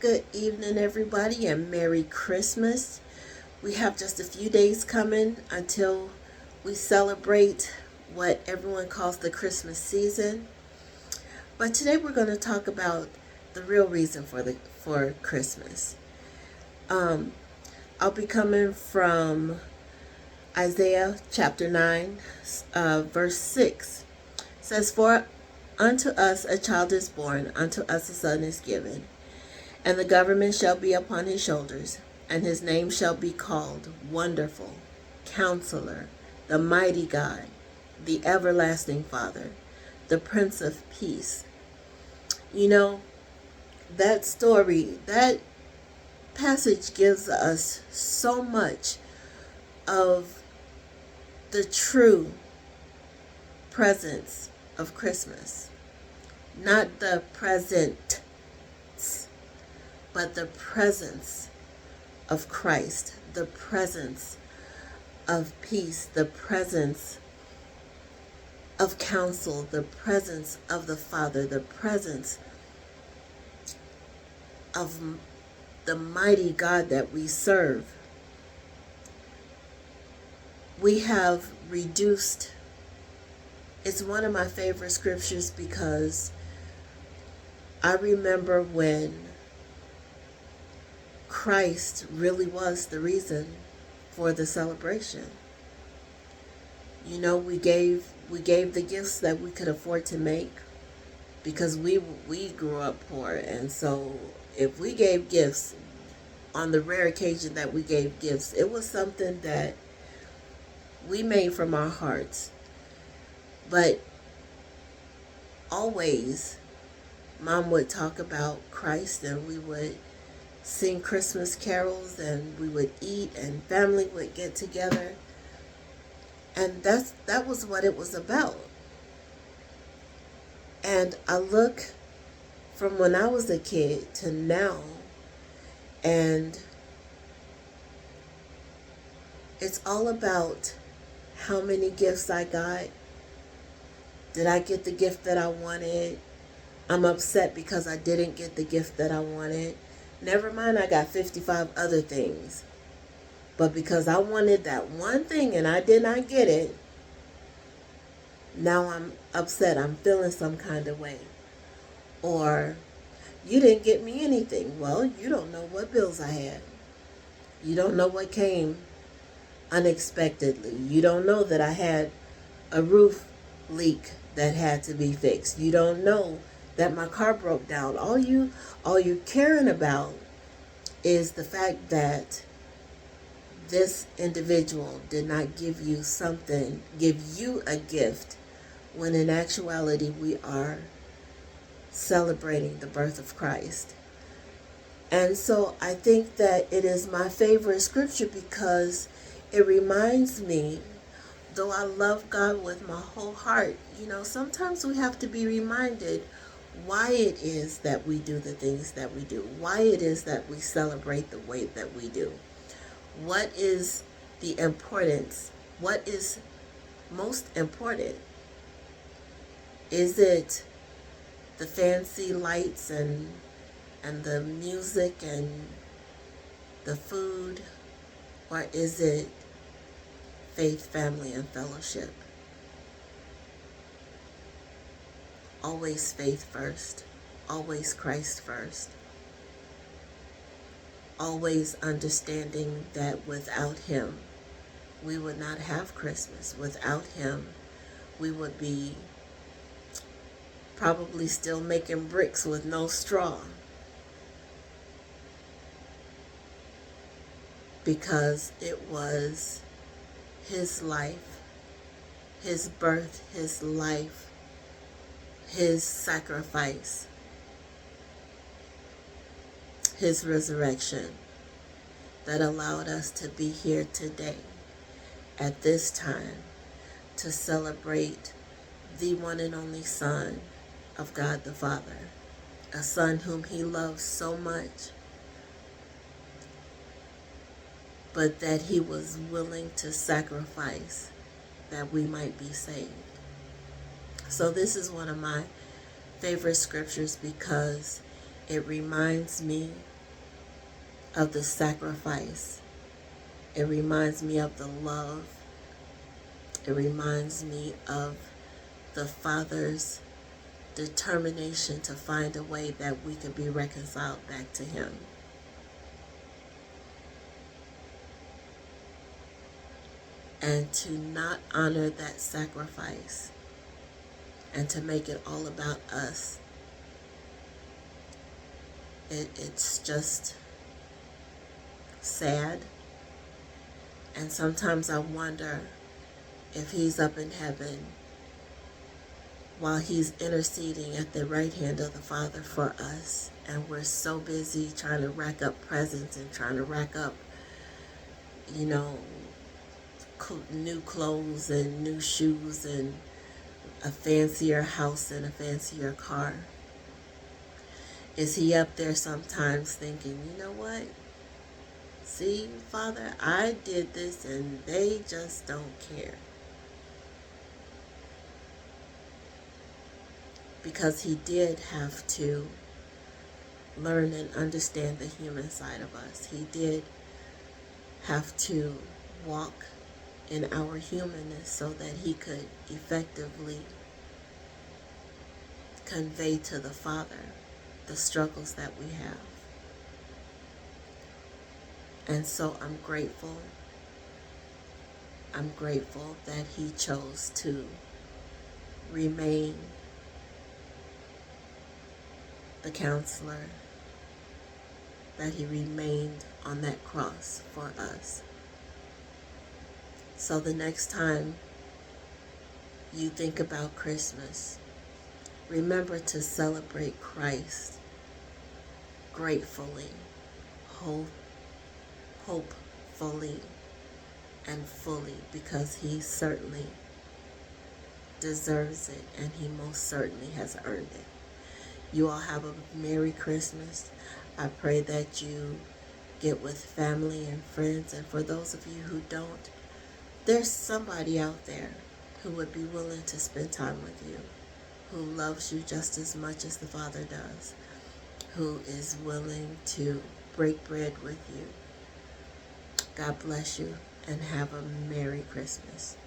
Good evening, everybody, and Merry Christmas. We have just a few days coming until we celebrate what everyone calls the Christmas season. But today we're going to talk about the real reason for Christmas. Um, I'll be coming from Isaiah chapter 9, verse 6. It says, "For unto us a child is born, unto us a son is given. And the government shall be upon his shoulders, and his name shall be called Wonderful, Counselor, the Mighty God, the Everlasting Father, the Prince of Peace." You know, that story, that passage gives us so much of the true presence of Christmas. Not the present, but the presence of Christ, the presence of peace, the presence of counsel, the presence of the Father, the presence of the mighty God that we serve. We have reduced, it's one of my favorite scriptures because I remember when Christ really was the reason for the celebration. You know, we gave the gifts that we could afford to make because we grew up poor, and so if we gave gifts on the rare occasion that we gave gifts, it was something that we made from our hearts. But always Mom would talk about Christ, and we would sing Christmas carols, and we would eat, and family would get together. And that was what it was about. And I look from when I was a kid to now, and it's all about how many gifts I got. Did I get the gift that I wanted? I'm upset because I didn't get the gift that I wanted. Never mind, I got 55 other things. But because I wanted that one thing and I did not get it, now I'm upset. I'm feeling some kind of way. Or, you didn't get me anything. Well, you don't know what bills I had. You don't know what came unexpectedly. You don't know that I had a roof leak that had to be fixed. You don't know that my car broke down. All you're caring about is the fact that this individual did not give you a gift, when in actuality we are celebrating the birth of Christ. And so I think that it is my favorite scripture because it reminds me, though I love God with my whole heart, sometimes we have to be reminded why it is that we do the things that we do, why it is that we celebrate the way that we do. What is the importance? What is most important? Is it the fancy lights and the music and the food? Or is it faith, family, and fellowship? Always faith first. Always Christ first. Always understanding that without Him, we would not have Christmas. Without Him, we would be probably still making bricks with no straw. Because it was His life, His birth, His life, His sacrifice, His resurrection that allowed us to be here today at this time to celebrate the one and only Son of God the Father, a Son whom He loves so much, but that He was willing to sacrifice that we might be saved. So this is one of my favorite scriptures because it reminds me of the sacrifice. It reminds me of the love. It reminds me of the Father's determination to find a way that we could be reconciled back to Him. And to not honor that sacrifice and to make it all about us, it's just sad. And sometimes I wonder if He's up in heaven while He's interceding at the right hand of the Father for us, and we're so busy trying to rack up presents and trying to rack up, you know, new clothes and new shoes and a fancier house and a fancier car. Is He up there sometimes thinking, you know what? See, Father, I did this and they just don't care. Because He did have to learn and understand the human side of us. He did have to walk in our humanness so that He could effectively convey to the Father the struggles that we have. And so I'm grateful. I'm grateful that He chose to remain the counselor, that He remained on that cross for us. So the next time you think about Christmas, remember to celebrate Christ gratefully, hopefully, and fully, because He certainly deserves it and He most certainly has earned it. You all have a Merry Christmas. I pray that you get with family and friends, and for those of you who don't, there's somebody out there who would be willing to spend time with you, who loves you just as much as the Father does, who is willing to break bread with you. God bless you and have a Merry Christmas.